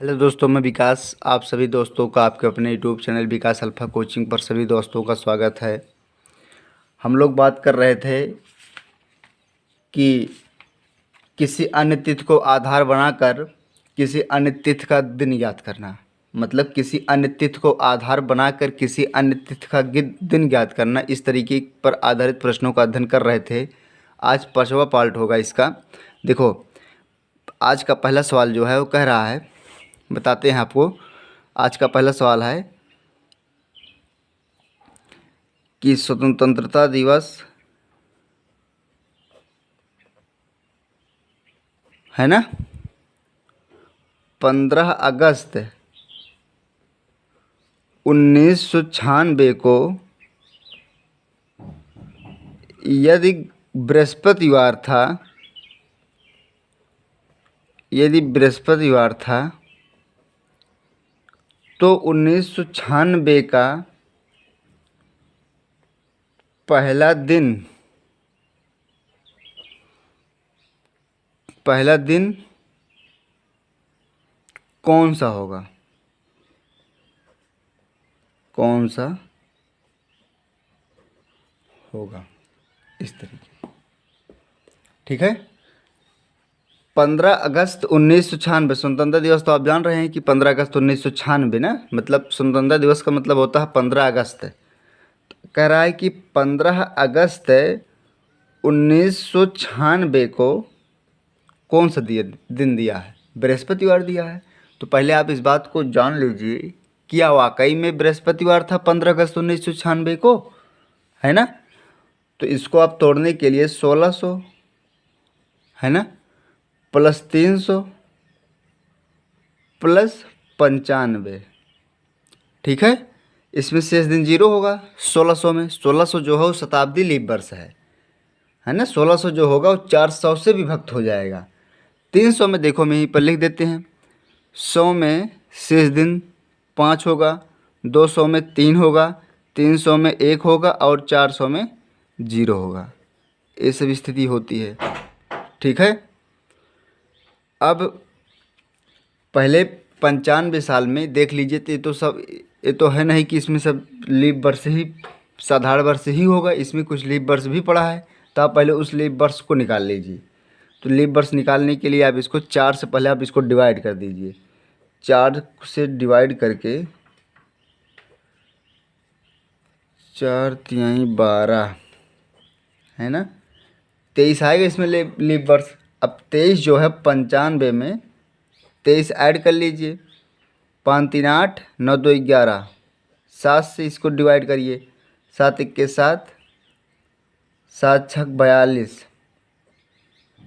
Hello दोस्तों, मैं विकास। आप सभी दोस्तों का आपके अपने यूट्यूब चैनल विकास अल्फा कोचिंग पर सभी दोस्तों का स्वागत है। हम लोग बात कर रहे थे कि किसी अन्य तिथि को आधार बनाकर किसी अन्य तिथि का दिन ज्ञात करना, मतलब किसी अन्य तिथि को आधार बनाकर किसी अन्य तिथि का दिन ज्ञात करना। इस तरीके पर आधारित प्रश्नों का अध्ययन कर रहे थे। आज 5वां पार्ट होगा इसका। देखो, आज का पहला सवाल जो है वो कह रहा है, बताते हैं आपको। आज का पहला सवाल है कि स्वतंत्रता दिवस है ना 15 अगस्त 1996 को यदि बृहस्पतिवार था तो 1996 का पहला दिन कौन सा होगा? इस तरीके, ठीक है। 15 अगस्त 1996 स्वतंत्रता दिवस, तो आप जान रहे हैं कि 15 अगस्त 1996 ना, मतलब स्वतंत्रता दिवस का मतलब होता है 15 अगस्त। कह रहा है कि 15 अगस्त 1996 को कौन सा दिन दिया है? बृहस्पतिवार दिया है। तो पहले आप इस बात को जान लीजिए, क्या वाकई में बृहस्पतिवार था 15 अगस्त 1996 को, है ना? तो इसको आप तोड़ने के लिए 1600 है ना, प्लस 300 प्लस 95, ठीक है। इसमें शेष दिन जीरो होगा। 1600 में 1600 जो है वो शताब्दी लीप वर्ष है ना। 1600 जो होगा वो 400 से विभक्त हो जाएगा। 300 में देखो, मैं यहीं पर लिख देते हैं। 100 में शेष दिन 5 होगा, 200 में 3 होगा, 300 में 1 होगा और 400 में 0 होगा। ये सब स्थिति होती है, ठीक है। अब पहले 95 साल में देख लीजिए, तो ये तो है नहीं कि इसमें सब लीप वर्ष ही, साधारण वर्ष ही होगा। इसमें कुछ लीप वर्ष भी पड़ा है, तो आप पहले उस लीप वर्ष को निकाल लीजिए। तो लीप वर्ष निकालने के लिए आप इसको 4 से पहले आप इसको डिवाइड कर दीजिए। 4 से डिवाइड करके 4 तिहाई 12 है ना, 23 आएगा इसमें लीप वर्ष। अब 23 जो है 95 में 23 ऐड कर लीजिए। 5 3 8, 9 2 11, 7 से इसको डिवाइड करिए। 7 1 के 7, 7 6 42,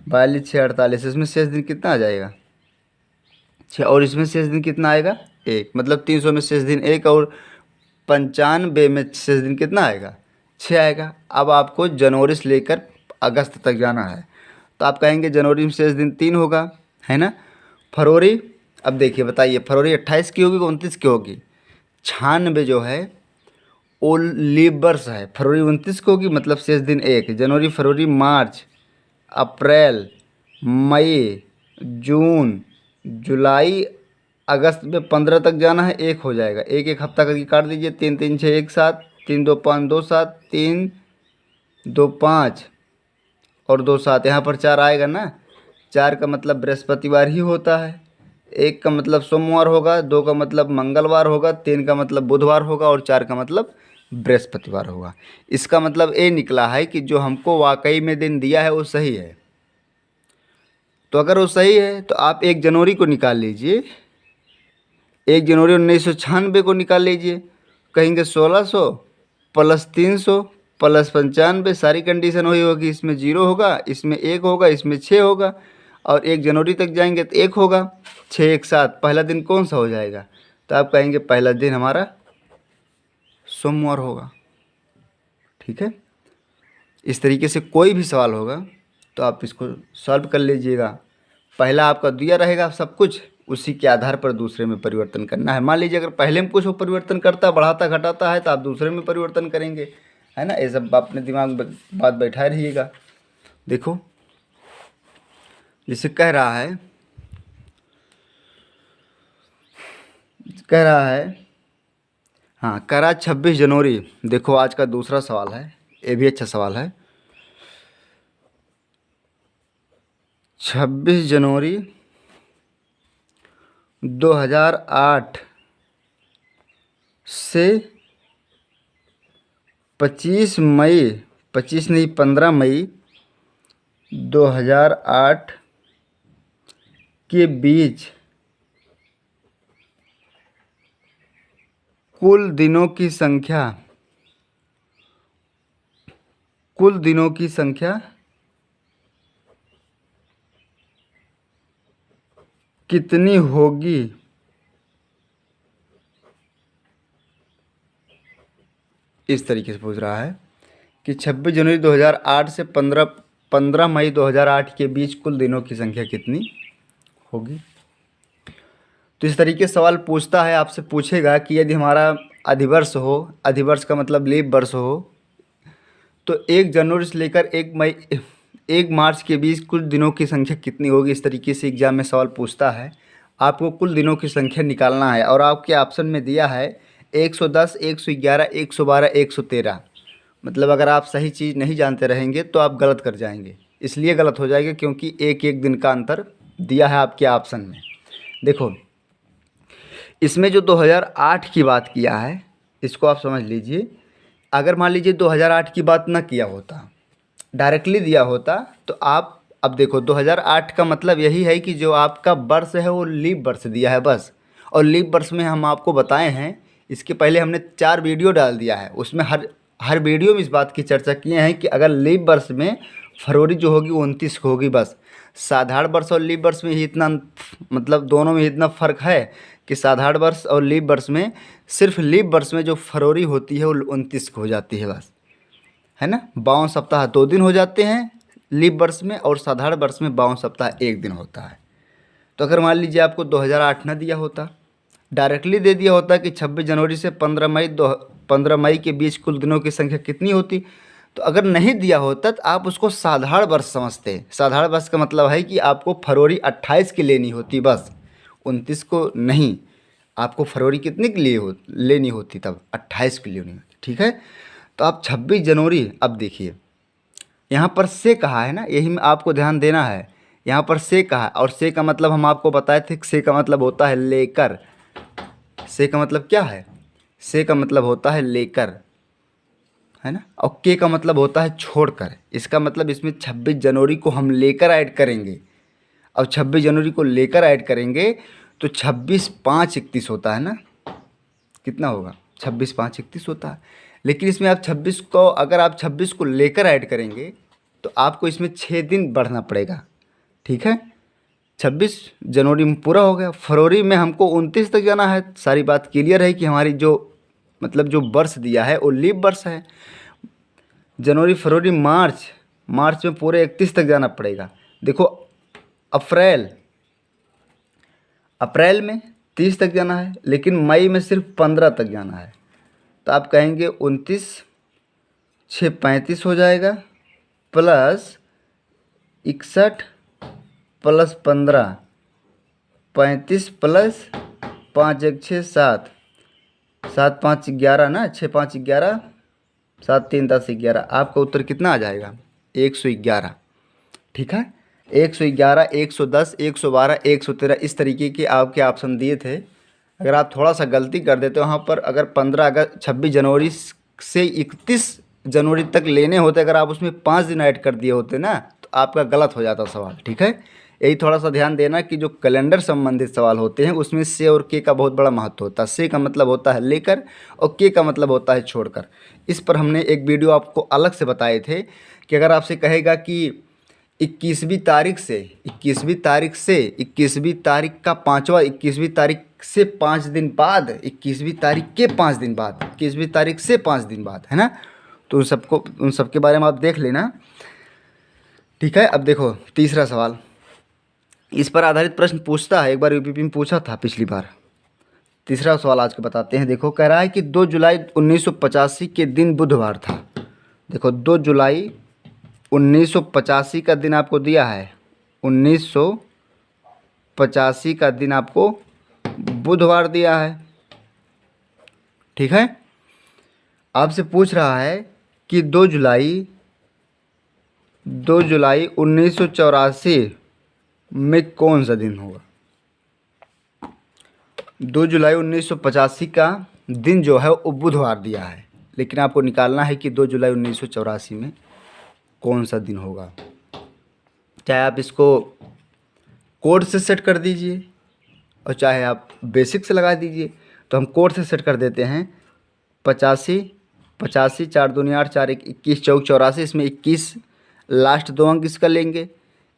42 6 48। इसमें शेष दिन कितना आ जाएगा? 6। और इसमें शेष दिन कितना आएगा? 1। मतलब 300 में शेष दिन 1 और 95 में शेष दिन कितना आएगा? 6 आएगा। अब आपको जनवरी से लेकर अगस्त तक जाना है, तो आप कहेंगे जनवरी में शेष दिन 3 होगा, है ना। फरवरी, अब देखिए बताइए, फरवरी 28 की होगी कि 29 की होगी? 96 जो है वो लीप वर्ष है, फरवरी 29 को होगी, मतलब शेष दिन 1। जनवरी, फरवरी, मार्च, अप्रैल, मई, जून, जुलाई, अगस्त में 15 तक जाना है, 1 हो जाएगा। एक एक हफ्ता करके काट दीजिए। 3 3 6 1 7, 3 2 5 2 7, 3 2 5 और 2 7, यहाँ पर 4 आएगा ना। 4 का मतलब बृहस्पतिवार ही होता है। 1 का मतलब सोमवार होगा, 2 का मतलब मंगलवार होगा, 3 का मतलब बुधवार होगा और 4 का मतलब बृहस्पतिवार होगा। इसका मतलब ये निकला है कि जो हमको वाकई में दिन दिया है वो सही है। तो अगर वो सही है तो आप 1 जनवरी को निकाल लीजिए, 1 जनवरी 1996 को निकाल लीजिए। कहेंगे 1600 प्लस 300 प्लस 95, सारी कंडीशन वही होगी। इसमें 0 होगा, इसमें 1 होगा, इसमें 6 होगा और 1 जनवरी तक जाएंगे तो 1 होगा। 6 1 7, पहला दिन कौन सा हो जाएगा? तो आप कहेंगे पहला दिन हमारा सोमवार होगा, ठीक है। इस तरीके से कोई भी सवाल होगा तो आप इसको सॉल्व कर लीजिएगा। पहला आपका दिया रहेगा सब कुछ, उसी के आधार पर दूसरे में परिवर्तन करना है। मान लीजिए अगर पहले में कुछ वो परिवर्तन करता, बढ़ाता घटाता है, तो आप दूसरे में परिवर्तन करेंगे, है ना। ये सब अपने दिमाग में बात बैठाए रहिएगा। देखो, जैसे कह रहा है कह रहा है, हाँ कह रहा है 26 जनवरी। देखो आज का दूसरा सवाल है, ये भी अच्छा सवाल है। 26 जनवरी 2008 से 25 मई, 25 नहीं 15 मई 2008 के बीच कुल दिनों की संख्या कितनी होगी? इस तरीके से पूछ रहा है कि 26 जनवरी 2008 से 15 मई 2008 के बीच कुल दिनों की संख्या कितनी होगी। तो इस तरीके से सवाल पूछता है, आपसे पूछेगा कि यदि हमारा अधिवर्ष हो, अधिवर्ष का मतलब लीप वर्ष हो, तो 1 जनवरी से लेकर 1 मार्च के बीच कुल दिनों की संख्या कितनी होगी। इस तरीके से एग्जाम में सवाल पूछता है। आपको कुल दिनों की संख्या निकालना है और आपके ऑप्शन में दिया है 110, 111, 112, 113। मतलब अगर आप सही चीज़ नहीं जानते रहेंगे तो आप गलत कर जाएंगे। इसलिए गलत हो जाएगा क्योंकि एक दिन का अंतर दिया है आपके ऑप्शन में। देखो इसमें जो 2008 की बात किया है, इसको आप समझ लीजिए। अगर मान लीजिए 2008 की बात ना किया होता, डायरेक्टली दिया होता, तो आप अब देखो 2008 का मतलब यही है कि जो आपका वर्ष है वो लीप वर्ष दिया है बस। और लीप वर्ष में हम आपको बताए हैं, इसके पहले हमने 4 वीडियो डाल दिया है, उसमें हर वीडियो में इस बात की चर्चा किए हैं कि अगर लीप वर्ष में फरवरी जो होगी 29 को होगी बस। साधारण वर्ष और लीप वर्ष में ही इतना मतलब दोनों में इतना फ़र्क है कि साधारण वर्ष और लीप वर्ष में सिर्फ लीप वर्ष में जो फरवरी होती है वो 29 को हो जाती है बस, है ना। 52 सप्ताह 2 दिन हो जाते हैं लीप वर्ष में, और साधारण वर्ष में 52 सप्ताह 1 दिन होता है। तो अगर मान लीजिए आपको 2008 ना दिया होता, डायरेक्टली दे दिया होता कि 26 जनवरी से 15 मई के बीच कुल दिनों की संख्या कितनी होती, तो अगर नहीं दिया होता तो आप उसको साधारण वर्ष समझते। साधारण वर्ष का मतलब है कि आपको फरवरी 28 की लेनी होती बस, 29 को नहीं। आपको फरवरी कितने के लिए लेनी होती, तब 28 की लेनी होती, ठीक है। तो आप 26 जनवरी, अब देखिए यहाँ पर से कहा है ना, यही में आपको ध्यान देना है। यहाँ पर से कहा है, और से का मतलब हम आपको बताए थे, से का मतलब होता है लेकर। से का मतलब क्या है? से का मतलब होता है लेकर, है ना। और के का मतलब होता है छोड़कर। इसका मतलब इसमें 26 जनवरी को हम लेकर ऐड करेंगे। अब 26 जनवरी को लेकर ऐड करेंगे तो 26 5 31 होता है ना। कितना होगा? 26 5 31 होता है। लेकिन इसमें आप 26 को, अगर आप 26 को लेकर ऐड करेंगे तो आपको इसमें 6 दिन बढ़ना पड़ेगा, ठीक है। 26 जनवरी में पूरा हो गया, फरवरी में हमको 29 तक जाना है। सारी बात क्लियर है कि हमारी जो मतलब जो वर्ष दिया है वो लीप वर्ष है। जनवरी फरवरी मार्च में पूरे 31 तक जाना पड़ेगा। देखो अप्रैल में 30 तक जाना है, लेकिन मई में सिर्फ 15 तक जाना है। तो आप कहेंगे 29 6 35 हो जाएगा, प्लस 61 प्लस 15, 35 प्लस 5 1 6 7, 7 5 11 ना, 6 5 11, 7 3 10 11। आपका उत्तर कितना आ जाएगा? 111, ठीक है। 111, 110, 112, 113 इस तरीके के आपके ऑप्शन दिए थे। अगर आप थोड़ा सा गलती कर देते वहाँ पर, अगर 26 जनवरी से 31 जनवरी तक लेने होते, अगर आप उसमें 5 दिन ऐड कर दिए होते ना, तो आपका गलत हो जाता सवाल, ठीक है। यही थोड़ा सा ध्यान देना कि जो कैलेंडर संबंधित सवाल होते हैं उसमें से और के का बहुत बड़ा महत्व होता है। से का मतलब होता है लेकर और के का मतलब होता है छोड़कर। इस पर हमने एक वीडियो आपको अलग से बताए थे कि अगर आपसे कहेगा कि 21वीं तारीख से 21वीं तारीख का 5वां, 21वीं तारीख से 5 दिन बाद, 21वीं तारीख के 5 दिन बाद, 21वीं तारीख से 5 दिन बाद, है ना। तो उन सब के बारे में आप देख लेना, ठीक है। अब देखो तीसरा सवाल, इस पर आधारित प्रश्न पूछता है, एक बार यूपीपी में पूछा था पिछली बार। तीसरा सवाल आज के बताते हैं। देखो कह रहा है कि 2 जुलाई 1985 के दिन बुधवार था। देखो 2 जुलाई 1985 का दिन आपको दिया है, 1985 का दिन आपको बुधवार दिया है। ठीक है। आपसे पूछ रहा है कि 2 जुलाई 1984 में कौन सा दिन होगा। 2 जुलाई 1985 का दिन जो है वो बुधवार दिया है, लेकिन आपको निकालना है कि 2 जुलाई 1984 में कौन सा दिन होगा। चाहे आप इसको कोड से सेट कर दीजिए और चाहे आप बेसिक से लगा दीजिए। तो हम कोड से सेट कर देते हैं। 85 85 4 दूनी 8 4 1 21 चौक 84। इसमें 21 लास्ट 2 अंक इसका लेंगे।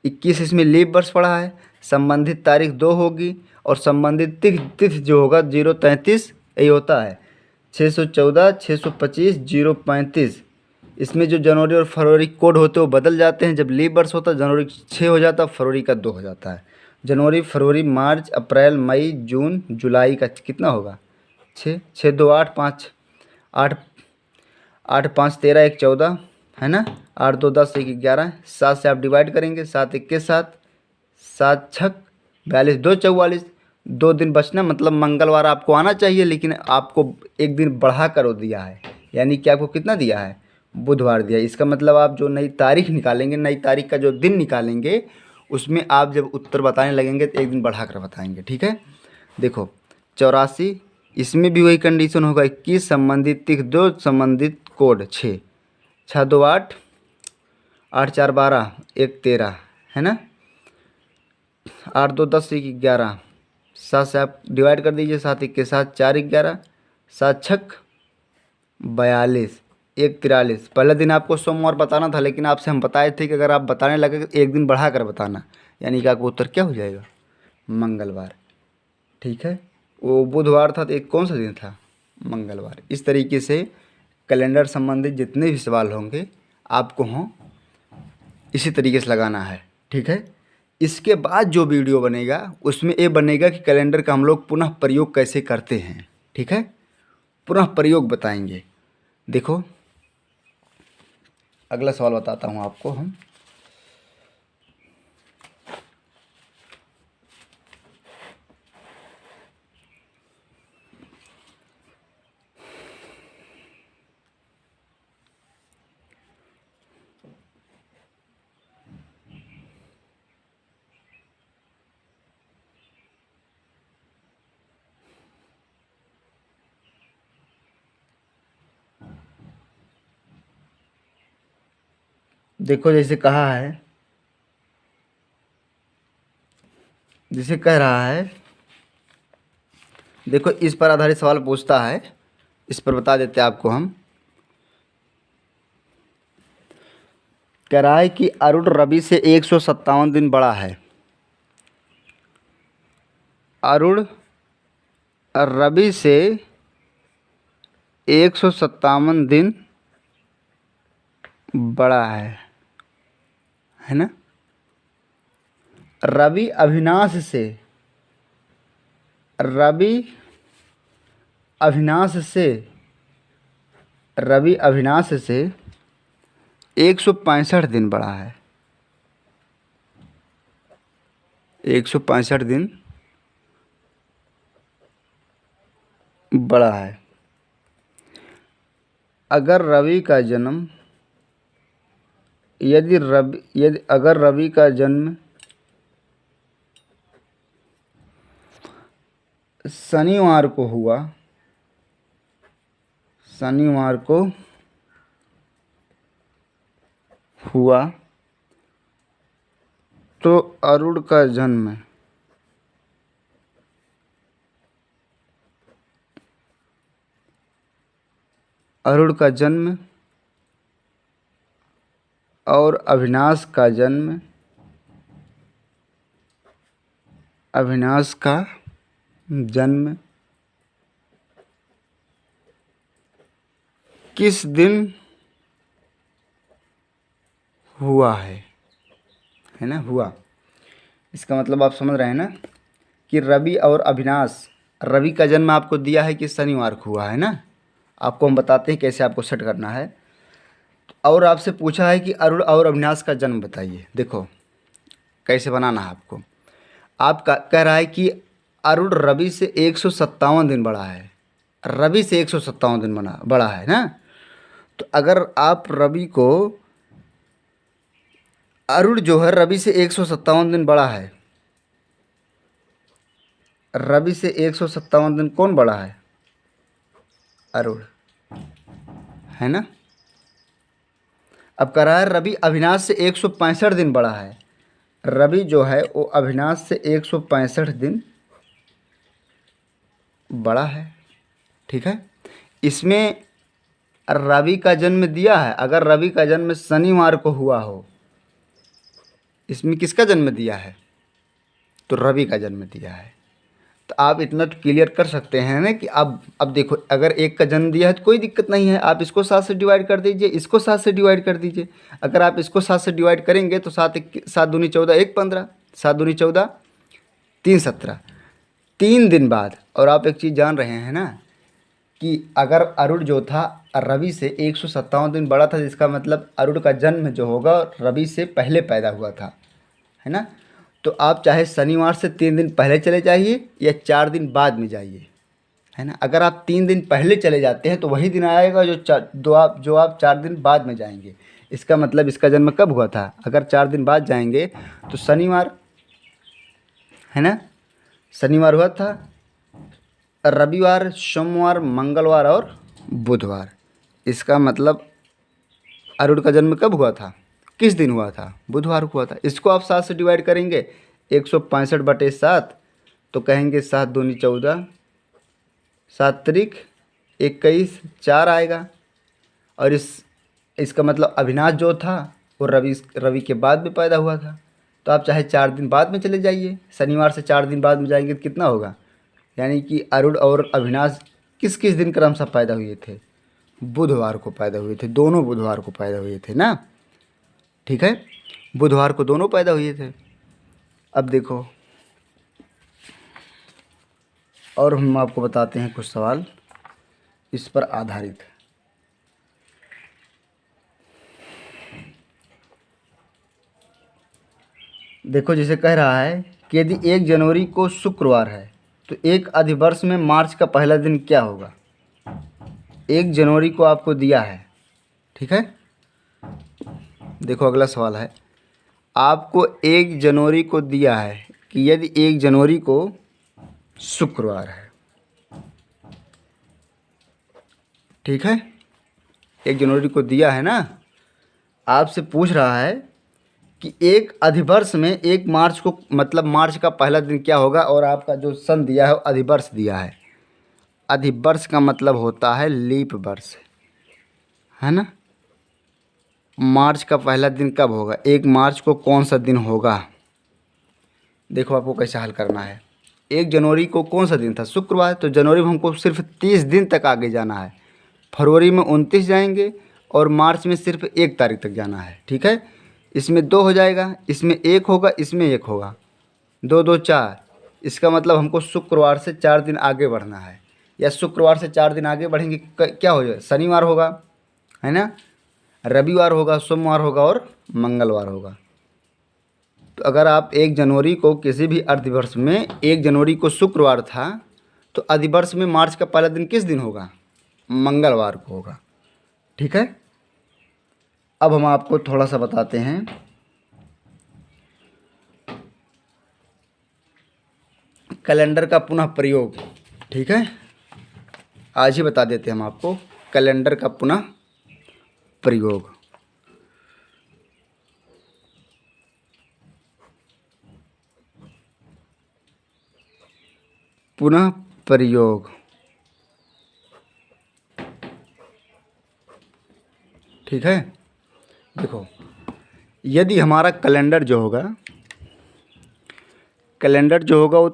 21 इसमें लीप वर्ष पड़ा है, संबंधित तारीख 2 होगी और संबंधित तिथि जो होगा 033 यही होता है। 614 625 035। इसमें जो जनवरी और फरवरी कोड होते हैं वो बदल जाते हैं। जब लीप वर्ष होता है जनवरी 6 हो जाता है, फरवरी का 2 हो जाता है। जनवरी फरवरी मार्च अप्रैल मई जून जुलाई का कितना होगा 6 6 2 8 5 8 8 5 13 1 14 है ना। 8 2 10 1 11। 7 से आप डिवाइड करेंगे, 7 1 के 7, 7 छक 42 2 44। 2 दिन बचना मतलब मंगलवार आपको आना चाहिए, लेकिन आपको एक दिन बढ़ा कर वो दिया है, यानी कि आपको कितना दिया है बुधवार दिया है। इसका मतलब आप जो नई तारीख निकालेंगे, नई तारीख का जो दिन निकालेंगे, उसमें आप जब उत्तर बताने लगेंगे तो एक दिन बढ़ा कर बताएंगे। ठीक है। देखो 84 इसमें भी वही कंडीशन होगा। 21 संबंधित तिथि 2 संबंधित कोड 6 6 2 8 8 4 12 1 13 है ना। 8 2 10 1 11। 7 से आप डिवाइड कर दीजिए, 7 1 के 7 4 11। 7 छक 42 1 43। पहले दिन आपको सोमवार बताना था, लेकिन आपसे हम बताए थे कि अगर आप बताने लगे तो एक दिन बढ़ा कर बताना, यानी कि आपको उत्तर क्या हो जाएगा मंगलवार। ठीक है। वो बुधवार था तो एक कौन सा दिन था मंगलवार। इस तरीके से कैलेंडर संबंधित जितने भी सवाल होंगे आपको इसी तरीके से लगाना है। ठीक है। इसके बाद जो वीडियो बनेगा उसमें ये बनेगा कि कैलेंडर का हम लोग पुनः प्रयोग कैसे करते हैं। ठीक है। पुनः प्रयोग बताएंगे। देखो अगला सवाल बताता हूँ आपको हम। देखो जैसे कहा है, जिसे कह रहा है, देखो इस पर आधारित सवाल पूछता है, इस पर बता देते हैं आपको हम। कह रहा है कि अरुण रवि से 157 दिन बड़ा है। अरुण रवि से 157 दिन बड़ा है ना। रवि अविनाश से रवि अविनाश से 165 दिन बड़ा है। 165 दिन बड़ा है। अगर रवि का जन्म अगर रवि का जन्म शनिवार को हुआ तो अरुण का जन्म और अविनाश का जन्म किस दिन हुआ है ना। हुआ इसका मतलब आप समझ रहे हैं ना कि रवि और अविनाश, रवि का जन्म आपको दिया है कि शनिवार को हुआ है ना। आपको हम बताते हैं कैसे आपको सेट करना है। और आपसे पूछा है कि अरुण और अविनाश का जन्म बताइए। देखो कैसे बनाना है आपको। आपका कह रहा है कि अरुण रवि से 157 दिन बड़ा है। रवि से 157 दिन बड़ा है ना। तो अगर आप रवि को, अरुण जो है रवि से 157 दिन बड़ा है, रवि से 157 दिन कौन बड़ा है? अरुण, है ना। अब कह रहा है रवि अविनाश से 165 दिन बड़ा है। रवि जो है वो अविनाश से 165 दिन बड़ा है, ठीक है। इसमें रवि का जन्म दिया है, अगर रवि का जन्म शनिवार को हुआ हो, इसमें किसका जन्म दिया है? तो रवि का जन्म दिया है। तो आप इतना तो क्लियर कर सकते हैं ना कि अब देखो, अगर एक का जन्म दिया है तो कोई दिक्कत नहीं है, आप इसको 7 से डिवाइड कर दीजिए, इसको 7 से डिवाइड कर दीजिए। अगर आप इसको 7 से डिवाइड करेंगे तो 7 दूनी 14, 1 15, 7 दूनी 14, 3 17, 3 दिन बाद। और आप एक चीज़ जान रहे हैं ना कि अगर अरुण जो था रवि से 157 दिन बड़ा था, जिसका मतलब अरुण का जन्म जो होगा रवि से पहले पैदा हुआ था, है ना। तो आप चाहे शनिवार से 3 दिन पहले चले जाइए या 4 दिन बाद में जाइए, है ना। अगर आप 3 दिन पहले चले जाते हैं तो वही दिन आएगा जो आप 4 दिन बाद में जाएंगे। इसका मतलब इसका जन्म कब हुआ था? अगर 4 दिन बाद जाएंगे तो शनिवार, है ना, शनिवार हुआ था, रविवार, सोमवार, मंगलवार और बुधवार। इसका मतलब अरुण का जन्म कब हुआ था? किस दिन हुआ था? बुधवार को हुआ था। इसको आप 7 से डिवाइड करेंगे, 165/7, तो कहेंगे 7 दूनी 14, 7 तरीक 21, 4 आएगा। और इसका मतलब अविनाश जो था वो रवि के बाद में पैदा हुआ था। तो आप चाहे 4 दिन बाद में चले जाइए, शनिवार से 4 दिन बाद में जाएंगे तो कितना होगा? यानी कि अरुण और अविनाश किस किस दिन क्रमशः पैदा हुए थे? बुधवार को पैदा हुए थे, दोनों बुधवार को पैदा हुए थे ना, ठीक है। बुधवार को दोनों पैदा हुए थे। अब देखो, और हम आपको बताते हैं कुछ सवाल इस पर आधारित। देखो, जैसे कह रहा है कि यदि 1 जनवरी को शुक्रवार है तो एक अधिवर्ष में मार्च का पहला दिन क्या होगा? 1 जनवरी को आपको दिया है, ठीक है। देखो अगला सवाल है, आपको 1 जनवरी को दिया है कि यदि 1 जनवरी को शुक्रवार है, ठीक है, 1 जनवरी को दिया है ना। आपसे पूछ रहा है कि एक अधिवर्ष में 1 मार्च को, मतलब मार्च का पहला दिन क्या होगा, और आपका जो सन दिया है वो अधिवर्ष दिया है। अधिवर्ष का मतलब होता है लीप वर्ष, है ना। मार्च का पहला दिन कब होगा? 1 मार्च को कौन सा दिन होगा? देखो आपको कैसे हल करना है। 1 जनवरी को कौन सा दिन था? शुक्रवार। तो जनवरी में हमको सिर्फ 30 दिन तक आगे जाना है। फरवरी में 29 जाएंगे और मार्च में सिर्फ 1 तारीख तक जाना है, ठीक है। इसमें 2 हो जाएगा, इसमें 1 होगा, इसमें 1 होगा, 2 2 4। इसका मतलब हमको शुक्रवार से 4 दिन आगे बढ़ना है, या शुक्रवार से 4 दिन आगे बढ़ेंगे क्या हो जाए? शनिवार होगा, है ना, रविवार होगा, सोमवार होगा और मंगलवार होगा। तो अगर आप 1 जनवरी को किसी भी अधिवर्ष में 1 जनवरी को शुक्रवार था तो अधिवर्ष में मार्च का पहला दिन किस दिन होगा? मंगलवार को होगा, ठीक है। अब हम आपको थोड़ा सा बताते हैं, कैलेंडर का पुनः प्रयोग, ठीक है। आज ही बता देते हैं हम आपको कैलेंडर का पुनः प्रयोग। पुनः प्रयोग, ठीक है। देखो, यदि हमारा कैलेंडर जो होगा वो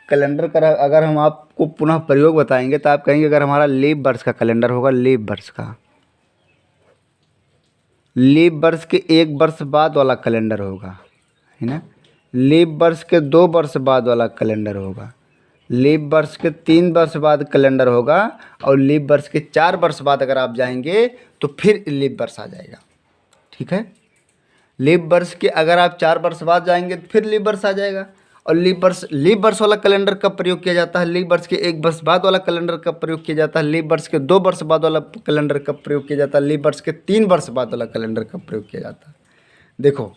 कैलेंडर का अगर हम आपको पुनः प्रयोग बताएंगे तो आप कहेंगे अगर हमारा लीप वर्ष का कैलेंडर होगा, लीप वर्ष के 1 वर्ष बाद वाला कैलेंडर होगा, है ना। लीप वर्ष के 2 वर्ष बाद वाला कैलेंडर होगा, लीप वर्ष के 3 वर्ष बाद कैलेंडर होगा, और लीप वर्ष के 4 वर्ष बाद अगर आप जाएंगे तो फिर लीप वर्ष आ जाएगा, ठीक है। लीप वर्ष के अगर आप 4 वर्ष बाद जाएंगे तो फिर लीप वर्ष आ जाएगा, और लीप वर्ष वाला कैलेंडर कब प्रयोग किया जाता है, लीप वर्ष के 1 वर्ष बाद वाला कैलेंडर कब प्रयोग किया जाता है, लीप वर्ष के 2 वर्ष बाद वाला कैलेंडर कब प्रयोग किया जाता है, लीप वर्ष के 3 वर्ष बाद वाला कैलेंडर कब प्रयोग किया जाता है। देखो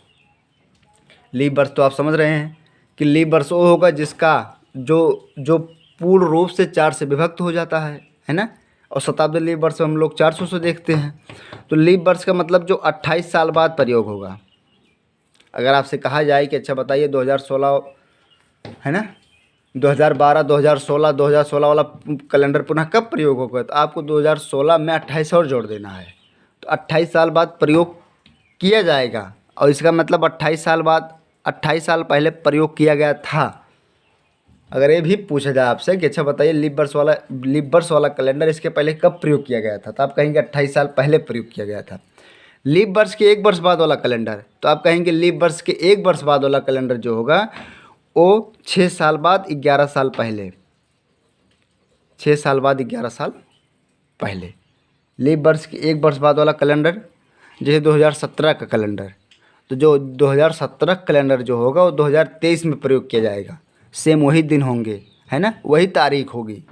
लीप वर्ष तो आप समझ रहे हैं कि लीप वर्ष वो होगा जिसका जो पूर्ण रूप से 4 से विभक्त हो जाता है ना। और शताब्दी लीप वर्ष हम लोग 400 से देखते हैं। तो लीप वर्ष का मतलब जो 28 साल बाद प्रयोग होगा। अगर आपसे कहा जाए कि अच्छा बताइए 2016 है ना, 2012, 2016, 2016 वाला कैलेंडर पुनः कब प्रयोग होगा, तो आपको 2016 में 28 और जोड़ देना है। तो 28 साल बाद प्रयोग किया जाएगा और इसका मतलब 28 साल बाद 28 साल पहले प्रयोग किया गया था। अगर ये भी पूछा जाए आपसे कि अच्छा बताइए लीप वर्ष वाला कैलेंडर इसके पहले कब प्रयोग किया गया था, तो आप कहेंगे 28 साल पहले प्रयोग किया गया था। लीप वर्ष के 1 वर्ष बाद वाला कैलेंडर, तो आप कहेंगे लीप वर्ष के 1 वर्ष बाद वाला कैलेंडर जो होगा वो 6 साल बाद 11 साल पहले, 6 साल बाद 11 साल पहले। लीप वर्ष के 1 वर्ष बाद वाला कैलेंडर जैसे 2017 का कैलेंडर, तो जो 2017 कैलेंडर जो होगा वो 2023 में प्रयोग किया जाएगा। सेम वही दिन होंगे, है ना, वही तारीख होगी।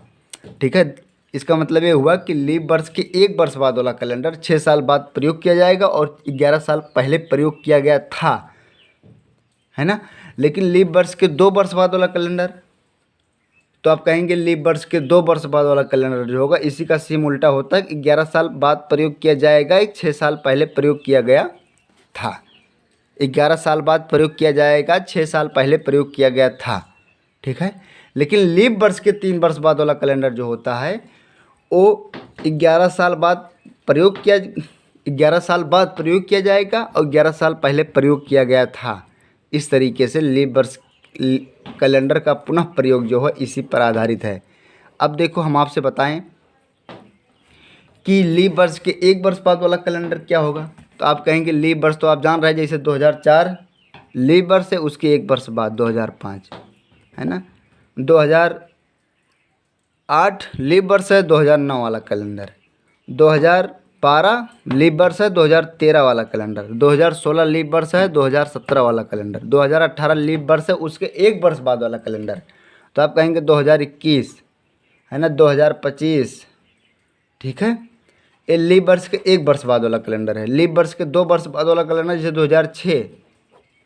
ठीक है, इसका मतलब ये हुआ कि लीप वर्ष के 1 वर्ष बाद वाला कैलेंडर 6 साल बाद प्रयोग किया जाएगा और 11 साल पहले प्रयोग किया गया था, है ना। लेकिन लीप वर्ष के 2 वर्ष बाद वाला कैलेंडर, तो आप कहेंगे लीप वर्ष के 2 वर्ष बाद वाला कैलेंडर जो होगा इसी का सेम उल्टा होता है कि 11 साल बाद प्रयोग किया जाएगा, 6 साल पहले प्रयोग किया गया था। 11 साल बाद प्रयोग किया जाएगा, 6 साल पहले प्रयोग किया गया था। ठीक है, लेकिन लीप वर्ष के 3 वर्ष बाद वाला कैलेंडर जो होता है वो 11 साल बाद प्रयोग किया जाएगा और 11 साल पहले प्रयोग किया गया था। इस तरीके से लीप वर्ष कैलेंडर का पुनः प्रयोग जो है इसी पर आधारित है। अब देखो हम आपसे बताएं कि लीप वर्ष के 1 वर्ष बाद वाला कैलेंडर क्या होगा, तो आप कहेंगे लीप वर्ष तो आप जान रहे हैं जैसे 2004 लीप वर्ष है, उसके 1 वर्ष बाद 2005 है ना, 2008 लीप वर्ष है 2009 वाला कैलेंडर, 2012 लीप वर्ष है 2013 वाला कैलेंडर, 2016 लीप वर्ष है 2017 वाला कैलेंडर, 2018 लीप वर्ष है उसके 1 वर्ष बाद वाला कैलेंडर, तो आप कहेंगे 2021 है ना, 2025। ठीक है, ये लीप वर्ष के 1 वर्ष बाद वाला कैलेंडर है। लीप वर्ष के 2 वर्ष बाद वाला कैलेंडर जैसे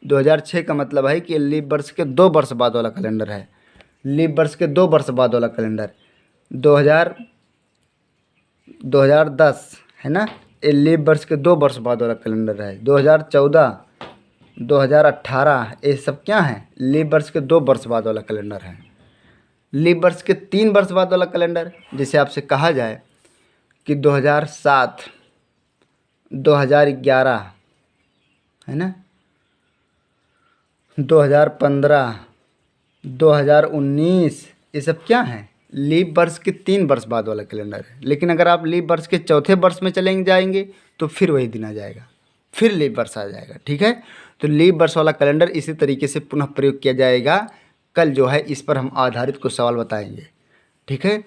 2006 का मतलब है कि लीप वर्ष के 2 वर्ष बाद वाला कैलेंडर है। लीप वर्ष के 2 वर्ष बाद वाला कैलेंडर 2010 है ना, ये लीप वर्ष के 2 वर्ष बाद वाला कैलेंडर है। 2014, 2018 ये सब क्या है, लीप वर्ष के 2 वर्ष बाद वाला कैलेंडर है। लीप वर्ष के 3 वर्ष बाद वाला कैलेंडर जैसे आपसे कहा जाए कि 2007, 2011 है ना, 2015, 2019 ये सब क्या है, लीप वर्ष के 3 वर्ष बाद वाला कैलेंडर है। लेकिन अगर आप लीप वर्ष के 4थे वर्ष में जाएंगे तो फिर वही दिन आ जाएगा, फिर लीप वर्ष आ जाएगा। ठीक है, तो लीप वर्ष वाला कैलेंडर इसी तरीके से पुनः प्रयोग किया जाएगा। कल जो है इस पर हम आधारित कुछ सवाल बताएंगे। ठीक है।